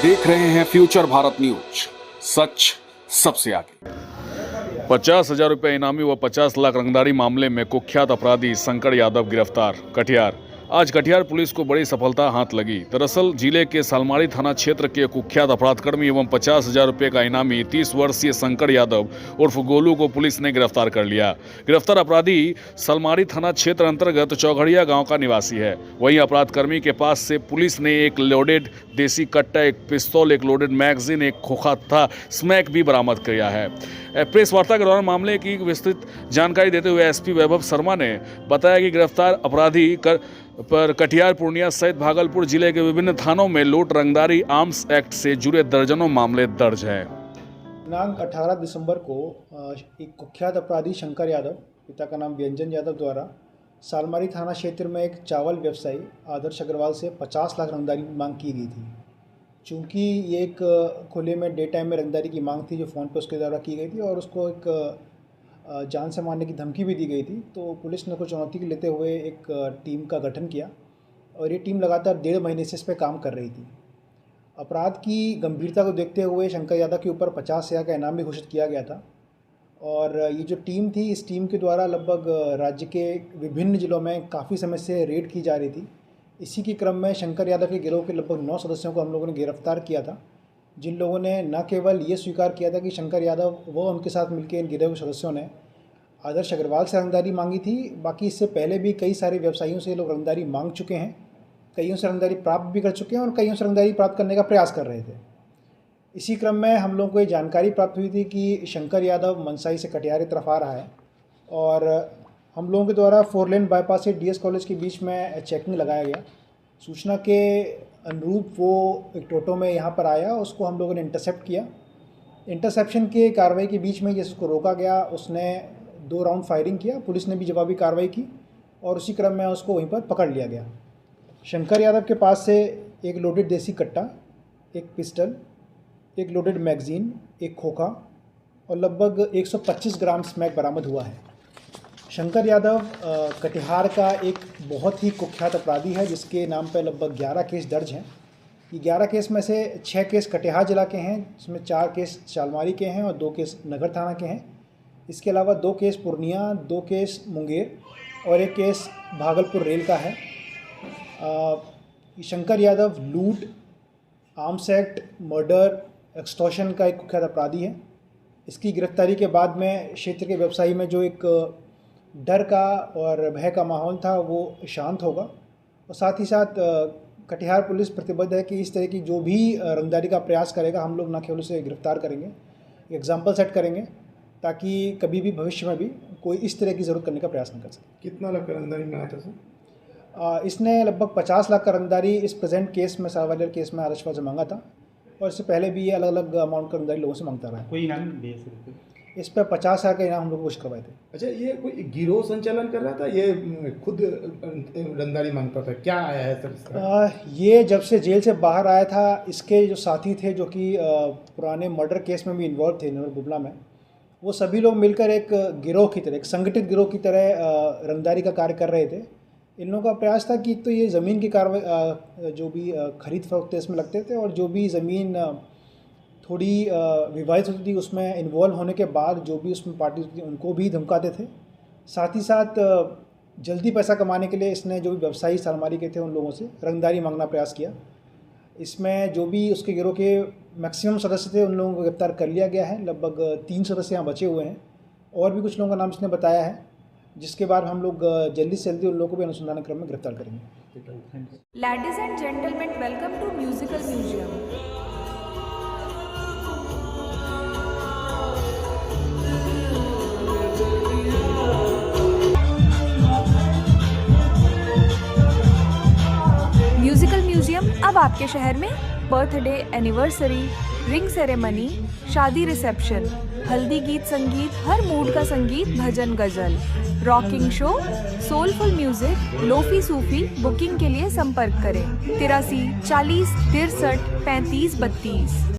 देख रहे हैं फ्यूचर भारत न्यूज, सच सबसे आगे। 50,000 रुपये इनामी व 50 लाख रंगदारी मामले में कुख्यात अपराधी शंकर यादव गिरफ्तार। कटिहार। आज कटिहार पुलिस को बड़ी सफलता हाथ लगी। दरअसल जिले के सालमारी थाना क्षेत्र के कुख्यात अपराधकर्मी एवं 50,000 रुपये का इनामी 30 वर्षीय शंकर यादव उर्फ गोलू को पुलिस ने गिरफ्तार कर लिया। गिरफ्तार अपराधी सालमारी थाना क्षेत्र अंतर्गत चौघड़िया गांव का निवासी है। वहीं अपराधकर्मी के पास से पुलिस ने एक लोडेड देसी कट्टा, एक पिस्तौल, एक लोडेड मैगजीन, एक खोखा तथा स्मैक भी बरामद किया है। प्रेस वार्ता के दौरान मामले की विस्तृत जानकारी देते हुए एसपी वैभव शर्मा ने बताया कि गिरफ्तार अपराधी पर कटिहार, पूर्णिया सहित भागलपुर जिले के विभिन्न थानों में लूट, रंगदारी, आर्म्स एक्ट से जुड़े दर्जनों मामले दर्ज हैं। दिनांक 18 दिसंबर को एक कुख्यात अपराधी शंकर यादव, पिता का नाम व्यंजन यादव, द्वारा सालमारी थाना क्षेत्र में एक चावल व्यवसायी आदर्श अग्रवाल से 50 लाख रंगदारी की मांग की गई थी। चूँकि ये एक खुले में डे टाइम में रंगदारी की मांग थी जो फ़ोन पे उसके द्वारा की गई थी और उसको एक जान से मारने की धमकी भी दी गई थी, तो पुलिस ने को चुनौती के लेते हुए एक टीम का गठन किया और ये टीम लगातार 1.5 महीने से इस पर काम कर रही थी। अपराध की गंभीरता को देखते हुए शंकर यादव के ऊपर 50,000 का इनाम भी घोषित किया गया था और ये जो टीम थी, इस टीम के द्वारा लगभग राज्य के विभिन्न जिलों में काफ़ी समय से रेड की जा रही थी। इसी के क्रम में शंकर यादव के गिरोह के लगभग 9 सदस्यों को हम लोगों ने गिरफ्तार किया था, जिन लोगों ने न केवल ये स्वीकार किया था कि शंकर यादव व उनके साथ मिलकर इन गिरोह के सदस्यों ने आदर्श अग्रवाल से रंगदारी मांगी थी, बाकी इससे पहले भी कई सारे व्यवसायियों से लोग रंगदारी मांग चुके हैं, कईयों से रंगदारी प्राप्त भी कर चुके हैं और कईयों से रंगदारी प्राप्त करने का प्रयास कर रहे थे। इसी क्रम में हम लोगों को ये जानकारी प्राप्त हुई थी कि शंकर यादव मनसाई से कटिहार की तरफ आ रहा है और हम लोगों के द्वारा 4 लेन बाईपास से डीएस कॉलेज के बीच में चेकिंग लगाया गया। सूचना के अनुरूप वो एक टोटो में यहाँ पर आया, उसको हम लोगों ने इंटरसेप्ट किया। इंटरसेप्शन के कार्रवाई के बीच में जिसको रोका गया उसने 2 राउंड फायरिंग किया, पुलिस ने भी जवाबी कार्रवाई की और उसी क्रम में उसको वहीं पर पकड़ लिया गया। शंकर यादव के पास से एक लोडेड देसी कट्टा, एक पिस्टल, एक लोडेड मैगजीन, एक खोखा और लगभग 125 ग्राम स्मैक बरामद हुआ है। शंकर यादव कटिहार का एक बहुत ही कुख्यात अपराधी है जिसके नाम पर लगभग 11 केस दर्ज हैं। ये 11 केस में से 6 केस कटिहार जिला के हैं, जिसमें 4 केस सालमारी के हैं और 2 केस नगर थाना के हैं। इसके अलावा 2 केस पूर्णिया, 2 केस मुंगेर और 1 केस भागलपुर रेल का है। शंकर यादव लूट, आर्म्स एक्ट, मर्डर, एक्सटॉर्शन का एक कुख्यात अपराधी है। इसकी गिरफ्तारी के बाद में क्षेत्र के व्यवसायी में जो एक डर का और भय का माहौल था वो शांत होगा और साथ ही साथ कटिहार पुलिस प्रतिबद्ध है कि इस तरह की जो भी रंगदारी का प्रयास करेगा हम लोग न केवल उसे गिरफ्तार करेंगे, एग्जाम्पल सेट करेंगे ताकि कभी भी भविष्य में भी कोई इस तरह की ज़रूरत करने का प्रयास न कर सके। कितना लाख का रंगदारी में आता सर? इसने लगभग 50 लाख का रंगदारी इस प्रेजेंट केस में, सावलियर केस में आदर्श से मांगा था और इससे पहले भी ये अलग अलग अमाउंट का रंगदारी लोगों से मांगता रहा है। कोई इनाम इस पर 50,000 का इनाम हम लोग घोषित करवाए थे। अच्छा, ये कोई गिरोह संचालन कर रहा था, ये खुद रंगदारी मांगता था, क्या आया है सर इसका? ये जब से जेल से बाहर आया था, इसके जो साथी थे जो कि पुराने मर्डर केस में भी इन्वॉल्व थे नगर बुबला में, वो सभी लोग मिलकर एक गिरोह की तरह, एक संगठित गिरोह की तरह रंगदारी का कार्य कर रहे थे। इन लोगों का प्रयास था कि तो ये ज़मीन की कार्रवाई जो भी खरीद फरोख्त इसमें लगते थे और जो भी ज़मीन थोड़ी विवादित होती थी उसमें इन्वॉल्व होने के बाद जो भी उसमें पार्टी होती थी उनको भी धमकाते थे। साथ ही साथ जल्दी पैसा कमाने के लिए इसने जो भी व्यवसायी सालमारी के थे उन लोगों से रंगदारी मांगना प्रयास किया। इसमें जो भी उसके गिरोह के मैक्सिमम सदस्य थे उन लोगों को गिरफ्तार कर लिया गया है। लगभग 3 सदस्य यहाँ बचे हुए हैं और भी कुछ लोगों का नाम इसने बताया है, जिसके बाद हम लोग जल्दी से जल्दी उन लोगों को भी अनुसंधान क्रम में गिरफ्तार करेंगे। Ladies and gentlemen, welcome to Musical Museum. Musical museum अब आपके शहर में बर्थडे, एनिवर्सरी, रिंग सेरेमनी, शादी रिसेप्शन, हल्दी गीत संगीत, हर मूड का संगीत, भजन गजल, rocking show, soulful music, lofi सूफी। बुकिंग के लिए संपर्क करें 83 40 63 35 32।